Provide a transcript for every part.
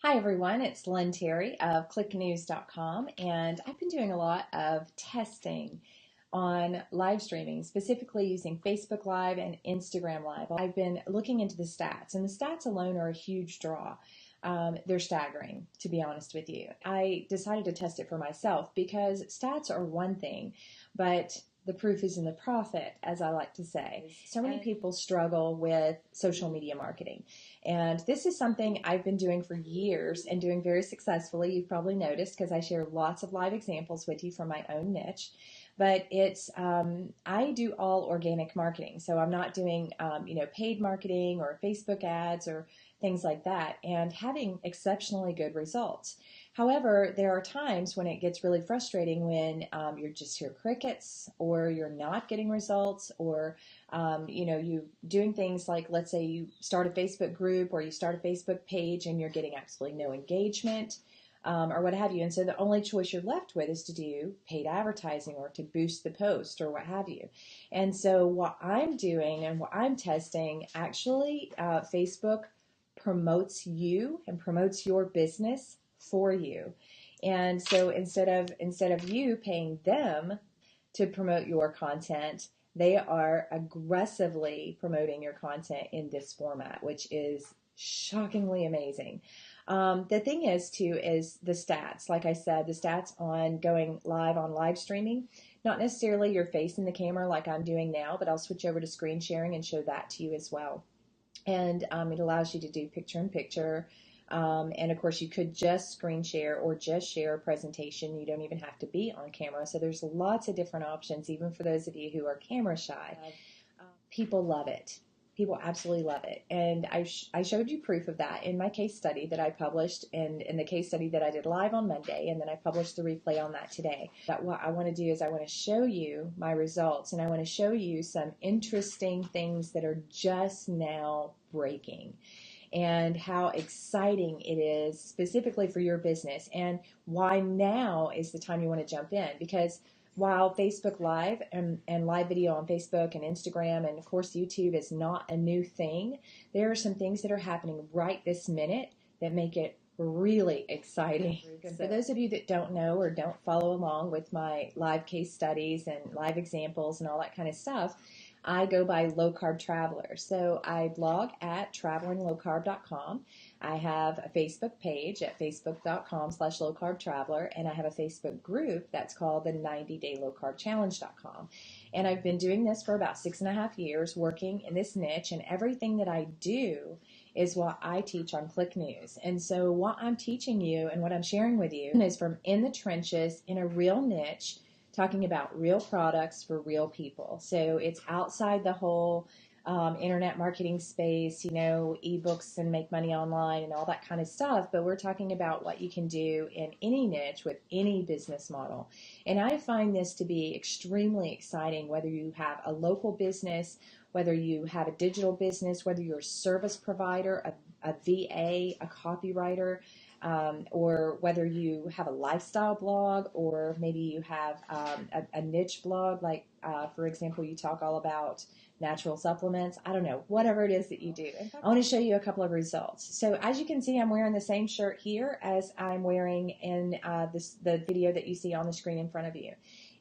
Hi everyone, it's Lynn Terry of clicknews.com, and I've been doing a lot of testing on live streaming, specifically using Facebook Live and Instagram Live. I've been looking into the stats, and the stats alone are a huge draw. They're staggering, to be honest with you. I decided to test it for myself because stats are one thing, but the proof is in the profit, as I like to say. So many people struggle with social media marketing. And this is something I've been doing for years and doing very successfully. You've probably noticed because I share lots of live examples with you from my own niche. But I do all organic marketing. So I'm not doing, paid marketing or Facebook ads or things like that, and having exceptionally good results. However, there are times when it gets really frustrating when you're just hear crickets, or you're not getting results, or you doing things like, let's say you start a Facebook group or you start a Facebook page and you're getting absolutely no engagement. Or what have you. And so the only choice you're left with is to do paid advertising or to boost the post or what have you. And so what I'm doing and what I'm testing, actually, Facebook promotes you and promotes your business for you. And so instead of you paying them to promote your content, they are aggressively promoting your content in this format, which is shockingly amazing. The thing is, too, is the stats. Like I said, the stats on going live on live streaming, not necessarily your face in the camera like I'm doing now, but I'll switch over to screen sharing and show that to you as well. And it allows you to do picture-in-picture. And of course, you could just screen share or just share a presentation. You don't even have to be on camera. So there's lots of different options, even for those of you who are camera shy. People love it. People absolutely love it. And I showed you proof of that in my case study that I published, and in the case study that I did live on Monday, and then I published the replay on that today. But what I want to do is I want to show you my results, and I want to show you some interesting things that are just now breaking, and how exciting it is specifically for your business, and why now is the time you want to jump in. Because while Facebook Live and live video on Facebook and Instagram and of course YouTube is not a new thing, there are some things that are happening right this minute that make it really exciting. For those of you that don't know or don't follow along with my live case studies and live examples and all that kind of stuff, I go by Low Carb Traveler. So I blog at travelinglowcarb.com. I have a Facebook page at facebook.com/lowcarbtraveler, and I have a Facebook group that's called the 90-Day Low Carb Challenge.com. And I've been doing this for about 6.5 years, working in this niche, and everything that I do is what I teach on Click News. And so what I'm teaching you and what I'm sharing with you is from in the trenches in a real niche, talking about real products for real people. So it's outside the whole internet marketing space, ebooks and make money online and all that kind of stuff. But we're talking about what you can do in any niche with any business model. And I find this to be extremely exciting, whether you have a local business, whether you have a digital business, whether you're a service provider, a VA, a copywriter, or whether you have a lifestyle blog, or maybe you have a niche blog, like, for example, you talk all about natural supplements. I don't know, whatever it is that you do. I want to show you a couple of results. So as you can see, I'm wearing the same shirt here as I'm wearing in the video that you see on the screen in front of you.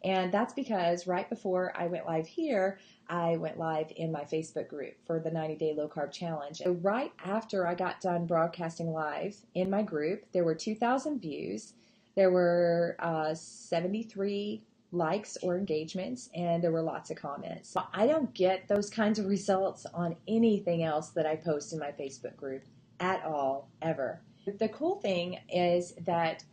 And that's because right before I went live here, I went live in my Facebook group for the 90-Day Low Carb Challenge. So right after I got done broadcasting live in my group, there were 2,000 views, there were 73 likes or engagements, and there were lots of comments. But I don't get those kinds of results on anything else that I post in my Facebook group at all, ever. The cool thing is that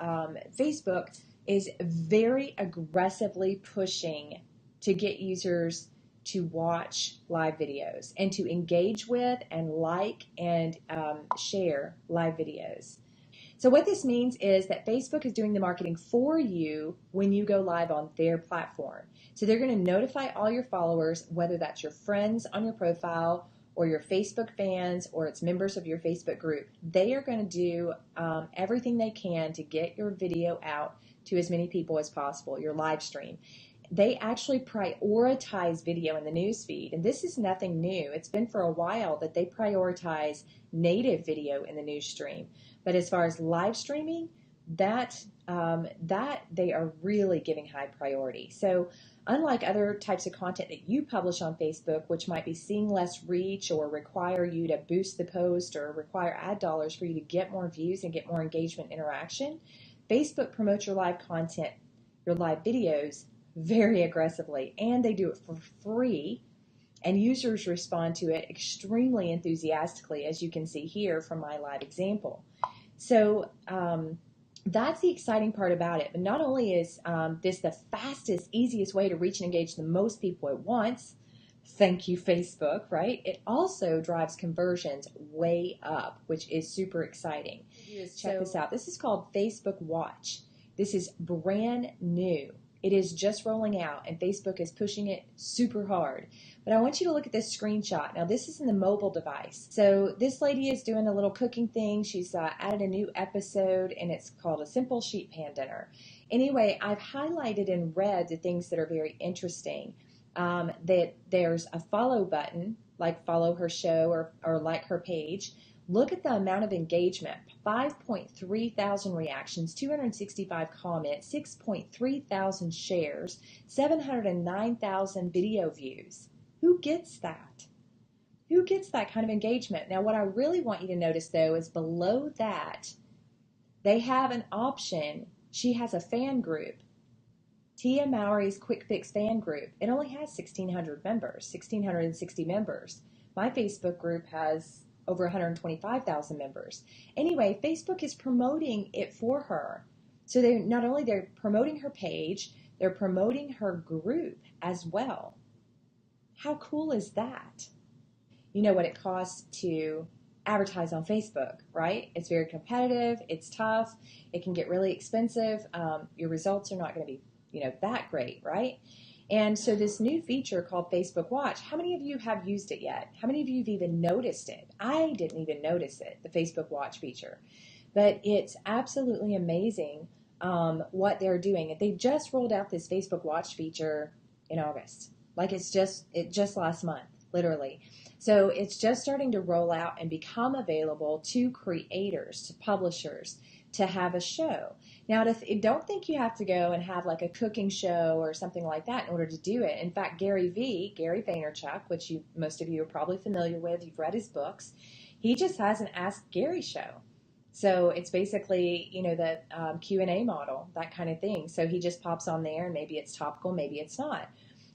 Facebook is very aggressively pushing to get users to watch live videos and to engage with and like and share live videos. So what this means is that Facebook is doing the marketing for you when you go live on their platform. So they're going to notify all your followers, whether that's your friends on your profile or your Facebook fans or it's members of your Facebook group. They are going to do everything they can to get your video out to as many people as possible, your live stream. They actually prioritize video in the news feed, and this is nothing new. It's been for a while that they prioritize native video in the news stream. But as far as live streaming, that they are really giving high priority. So unlike other types of content that you publish on Facebook, which might be seeing less reach or require you to boost the post or require ad dollars for you to get more views and get more engagement interaction, Facebook promotes your live content, your live videos very aggressively, and they do it for free, and users respond to it extremely enthusiastically, as you can see here from my live example. So that's the exciting part about it. But not only is this the fastest, easiest way to reach and engage the most people at once, thank you, Facebook, right? It also drives conversions way up, which is super exciting. Check this out. This is called Facebook Watch. This is brand new. It is just rolling out, and Facebook is pushing it super hard. But I want you to look at this screenshot. Now, this is in the mobile device. So this lady is doing a little cooking thing. She's added a new episode, and it's called A Simple Sheet Pan Dinner. Anyway, I've highlighted in red the things that are very interesting. That there's a follow button, like follow her show or like her page. Look at the amount of engagement, 5.3 thousand reactions, 265 comments, 6.3 thousand shares, 709,000 video views. Who gets that? Who gets that kind of engagement? Now, what I really want you to notice, though, is below that, they have an option. She has a fan group, Tia Mowry's Quick Fix fan group. It only has 1,600 members, 1,660 members. My Facebook group has over 125,000 members. Anyway, Facebook is promoting it for her. So they're promoting her page, they're promoting her group as well. How cool is that? You know what it costs to advertise on Facebook, right? It's very competitive, it's tough, it can get really expensive. Your results are not going to be, that great, right? And so this new feature called Facebook Watch, how many of you have used it yet? How many of you have even noticed it? I didn't even notice it, the Facebook Watch feature. But it's absolutely amazing what they're doing. They just rolled out this Facebook Watch feature in August. Like it just last month, literally. So it's just starting to roll out and become available to creators, to publishers, to have a show. Now, don't think you have to go and have like a cooking show or something like that in order to do it. In fact, Gary Vaynerchuk, which most of you are probably familiar with, you've read his books, he just has an Ask Gary show. So it's basically, the Q&A model, that kind of thing. So he just pops on there, and maybe it's topical, maybe it's not.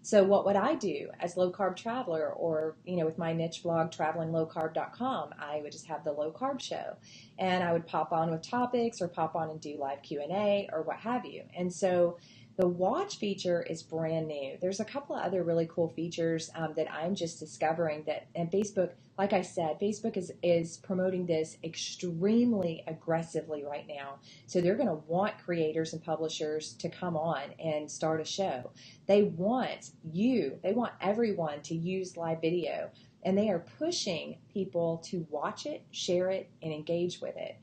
So what would I do as low carb traveler, or with my niche blog travelinglowcarb.com? I would just have the low carb show, and I would pop on with topics or pop on and do live Q&A or what have you. And so the watch feature is brand new. There's a couple of other really cool features that I'm just discovering and Facebook, like I said, Facebook is promoting this extremely aggressively right now. So they're going to want creators and publishers to come on and start a show. They want everyone to use live video, and they are pushing people to watch it, share it, and engage with it.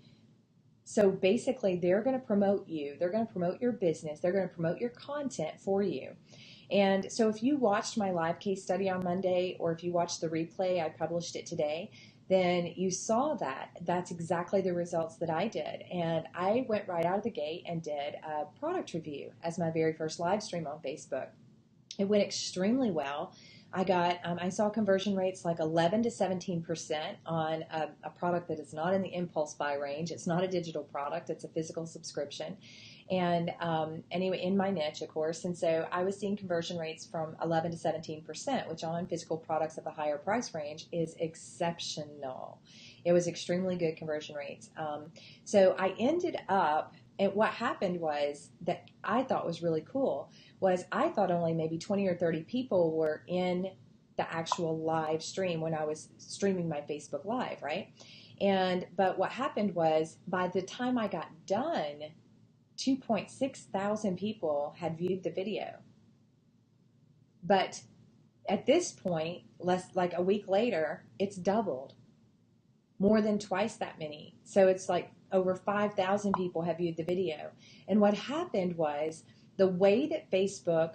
So basically, they're going to promote you. They're going to promote your business. They're going to promote your content for you. And so if you watched my live case study on Monday, or if you watched the replay, I published it today, then you saw that. That's exactly the results that I did. And I went right out of the gate and did a product review as my very first live stream on Facebook. It went extremely well. I saw conversion rates like 11 to 17% on a product that is not in the impulse buy range. It's not a digital product. It's a physical subscription. And anyway, in my niche, of course. And so I was seeing conversion rates from 11 to 17%, which on physical products of the higher price range is exceptional. It was extremely good conversion rates. So I ended up, and what happened was that I thought was really cool was I thought only maybe 20 or 30 people were in the actual live stream when I was streaming my Facebook Live, right? But what happened was by the time I got done, 2.6 thousand people had viewed the video. But at this point, like a week later, it's doubled. More than twice that many. So it's like over 5,000 people have viewed the video. And what happened was the way that Facebook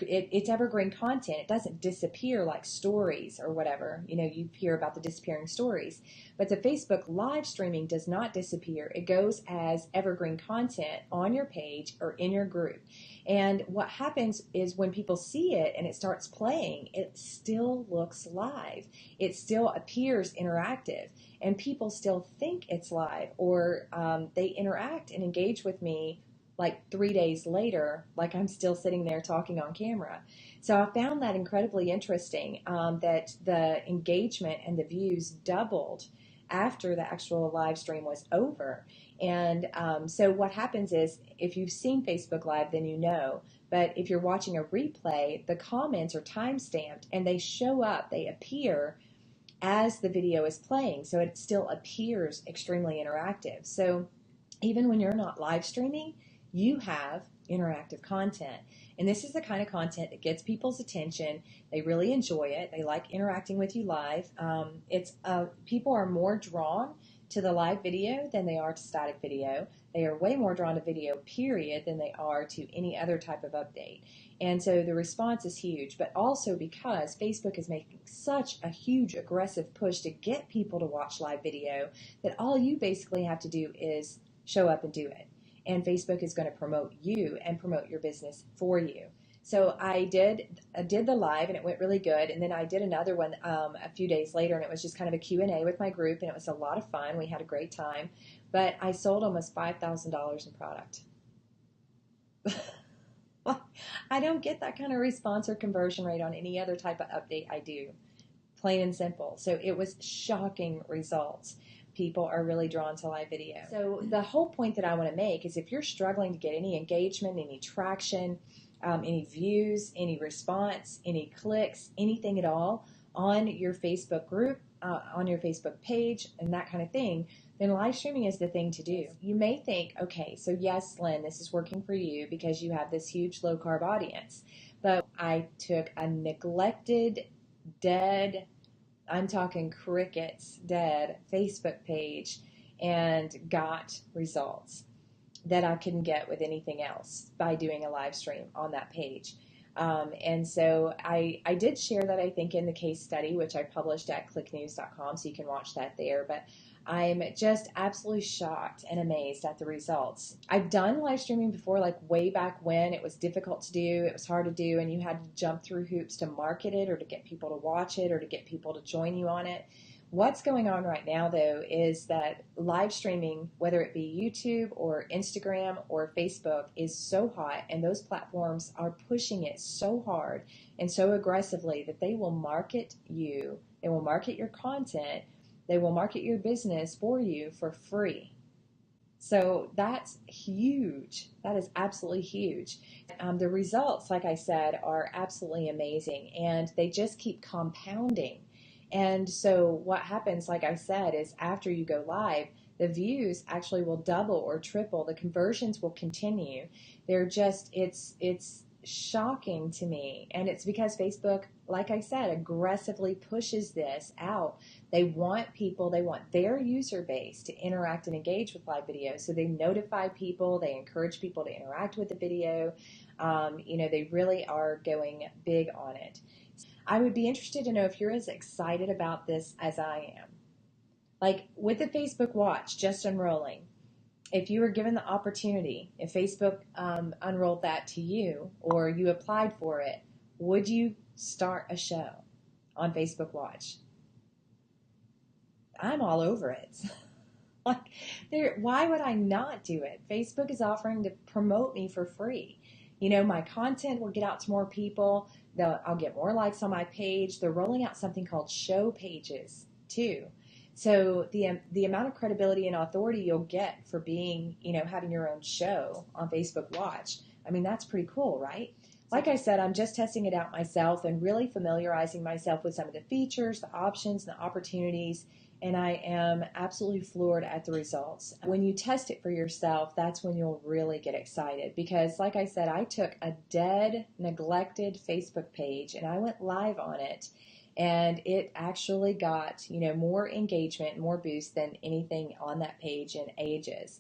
it's evergreen content. It doesn't disappear like stories or whatever. You hear about the disappearing stories. But the Facebook live streaming does not disappear. It goes as evergreen content on your page or in your group. And what happens is when people see it and it starts playing, it still looks live. It still appears interactive. And people still think it's live, or they interact and engage with me like 3 days later, like I'm still sitting there talking on camera. So I found that incredibly interesting, that the engagement and the views doubled after the actual live stream was over. And so what happens is, if you've seen Facebook Live, then you know. But if you're watching a replay, the comments are time stamped and they show up, they appear as the video is playing. So it still appears extremely interactive. So even when you're not live streaming, you have interactive content. And this is the kind of content that gets people's attention. They really enjoy it. They like interacting with you live. People are more drawn to the live video than they are to static video. They are way more drawn to video, period, than they are to any other type of update. And so the response is huge, but also because Facebook is making such a huge aggressive push to get people to watch live video, that all you basically have to do is show up and do it. And Facebook is going to promote you and promote your business for you. So I did the live, and it went really good. And then I did another one a few days later, and it was just kind of a Q&A with my group, and it was a lot of fun. We had a great time. But I sold almost $5,000 in product. I don't get that kind of response or conversion rate on any other type of update I do. Plain and simple. So it was shocking results. People are really drawn to live video. So the whole point that I want to make is, if you're struggling to get any engagement, any traction, any views, any response, any clicks, anything at all on your Facebook group, on your Facebook page, and that kind of thing, then live streaming is the thing to do. You may think, okay, so yes, Lynn, this is working for you because you have this huge low carb audience. But I took a neglected, dead, I'm talking crickets, dead Facebook page and got results that I couldn't get with anything else by doing a live stream on that page. And so I did share that, I think, in the case study, which I published at clicknews.com, so you can watch that there. But I'm just absolutely shocked and amazed at the results. I've done live streaming before, like way back when. It was difficult to do, it was hard to do, and you had to jump through hoops to market it, or to get people to watch it, or to get people to join you on it. What's going on right now, though, is that live streaming, whether it be YouTube or Instagram or Facebook, is so hot, and those platforms are pushing it so hard and so aggressively that they will market you, they will market your content, they will market your business for you for free. So that's huge. That is absolutely huge. The results, like I said, are absolutely amazing, and they just keep compounding. And so what happens, like I said, is after you go live, the views actually will double or triple. The conversions will continue. They're just, it's shocking to me. And it's because Facebook, like I said, aggressively pushes this out. They want people, they want their user base to interact and engage with live video. So they notify people, they encourage people to interact with the video. They really are going big on it. I would be interested to know if you're as excited about this as I am. Like with the Facebook Watch just unrolling, if you were given the opportunity, if Facebook unrolled that to you or you applied for it, would you start a show on Facebook Watch? I'm all over it. Why would I not do it? Facebook is offering to promote me for free. My content will get out to more people. I'll get more likes on my page. They're rolling out something called show pages too. So the amount of credibility and authority you'll get for being, having your own show on Facebook Watch, I mean, that's pretty cool, right? Like I said, I'm just testing it out myself and really familiarizing myself with some of the features, the options, the opportunities, and I am absolutely floored at the results. When you test it for yourself, that's when you'll really get excited, because like I said, I took a dead, neglected Facebook page and I went live on it, and it actually got, more engagement, more boost than anything on that page in ages,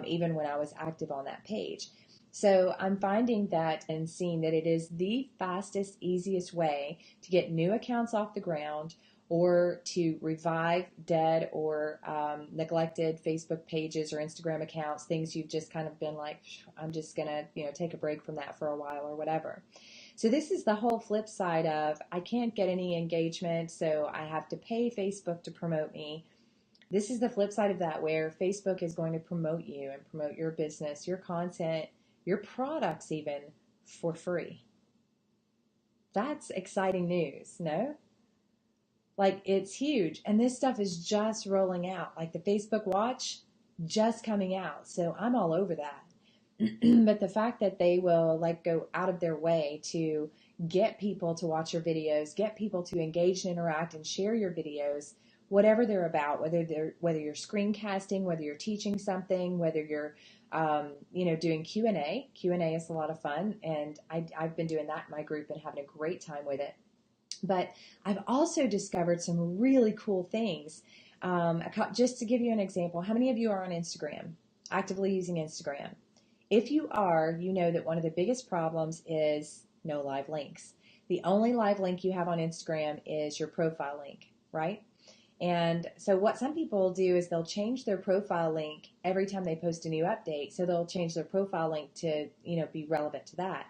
even when I was active on that page. So I'm finding that and seeing that it is the fastest, easiest way to get new accounts off the ground or to revive dead or neglected Facebook pages or Instagram accounts, things you've just kind of been like, I'm just going to, take a break from that for a while or whatever. So this is the whole flip side of I can't get any engagement, so I have to pay Facebook to promote me. This is the flip side of that, where Facebook is going to promote you and promote your business, your content, your products even, for free. That's exciting news, no? Like, it's huge. And this stuff is just rolling out. Like the Facebook Watch, just coming out. So I'm all over that. But the fact that they will like go out of their way to get people to watch your videos, get people to engage and interact and share your videos, whatever they're about, whether you're screencasting, whether you're teaching something, whether you're doing Q&A. Q&A is a lot of fun, and I've been doing that in my group and having a great time with it. But I've also discovered some really cool things. Just to give you an example, how many of you are on Instagram, actively using Instagram? If you are, you know that one of the biggest problems is no live links. The only live link you have on Instagram is your profile link, right? And so what some people do is they'll change their profile link every time they post a new update. So they'll change their profile link to, be relevant to that.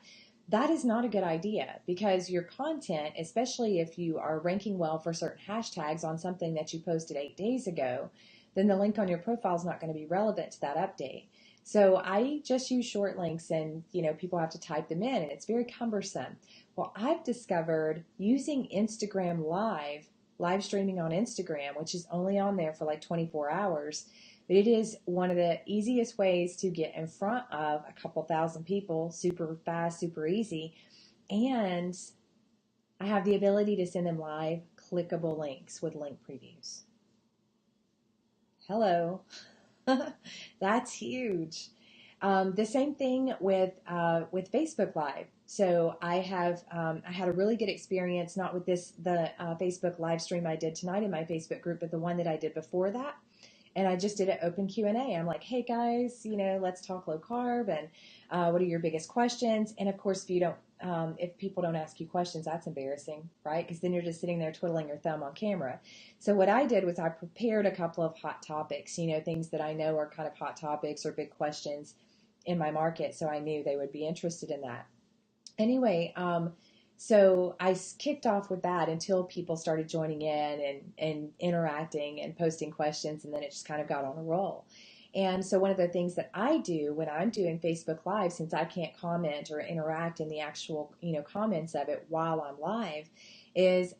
That is not a good idea, because your content, especially if you are ranking well for certain hashtags on something that you posted 8 days ago, then the link on your profile is not going to be relevant to that update. So I just use short links, and people have to type them in, and it's very cumbersome. Well, I've discovered using Instagram live streaming on Instagram, which is only on there for like 24 hours, but it is one of the easiest ways to get in front of a couple thousand people, super fast, super easy. And I have the ability to send them live clickable links with link previews. Hello. That's huge. The same thing with Facebook Live. So I had a really good experience, not with the Facebook live stream I did tonight in my Facebook group, but the one that I did before that. And I just did an open Q&A. I'm like, hey guys, let's talk low carb, and what are your biggest questions? And of course, if people don't ask you questions, that's embarrassing, right? Because then you're just sitting there twiddling your thumb on camera. So what I did was I prepared a couple of hot topics, things that I know are kind of hot topics or big questions in my market. So I knew they would be interested in that. Anyway, so I kicked off with that until people started joining in and interacting and posting questions, and then it just kind of got on a roll. And so one of the things that I do when I'm doing Facebook Live, since I can't comment or interact in the actual, comments of it while I'm live, is,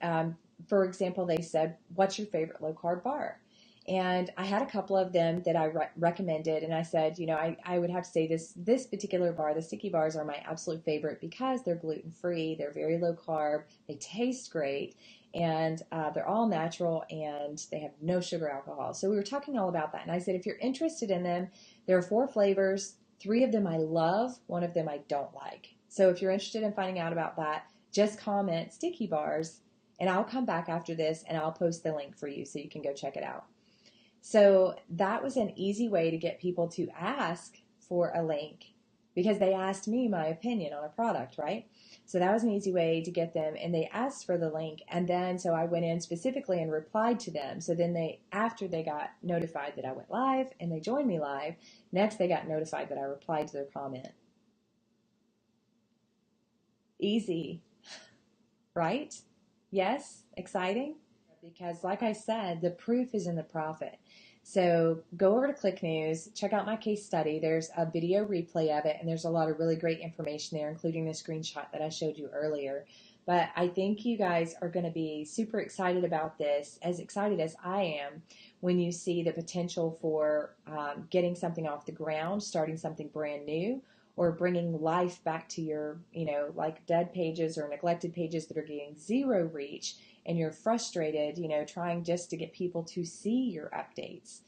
for example, they said, what's your favorite low-carb bar? And I had a couple of them that I recommended, and I said, I would have to say this particular bar, the sticky bars, are my absolute favorite because they're gluten-free, they're very low carb, they taste great, and they're all natural, and they have no sugar alcohol. So we were talking all about that, and I said, if you're interested in them, there are 4 flavors. 3 of them I love, 1 of them I don't like. So if you're interested in finding out about that, just comment sticky bars, and I'll come back after this, and I'll post the link for you so you can go check it out. So that was an easy way to get people to ask for a link, because they asked me my opinion on a product, right? So that was an easy way to get them, and they asked for the link, and then so I went in specifically and replied to them. So then after they got notified that I went live and they joined me live, next they got notified that I replied to their comment. Easy, right? Yes, exciting? Because like I said, the proof is in the profit. So go over to ClickNews, check out my case study. There's a video replay of it, and there's a lot of really great information there, including the screenshot that I showed you earlier. But I think you guys are going to be super excited about this, as excited as I am, when you see the potential for getting something off the ground, starting something brand new, or bringing life back to your, like dead pages or neglected pages that are getting zero reach, and you're frustrated, trying just to get people to see your updates.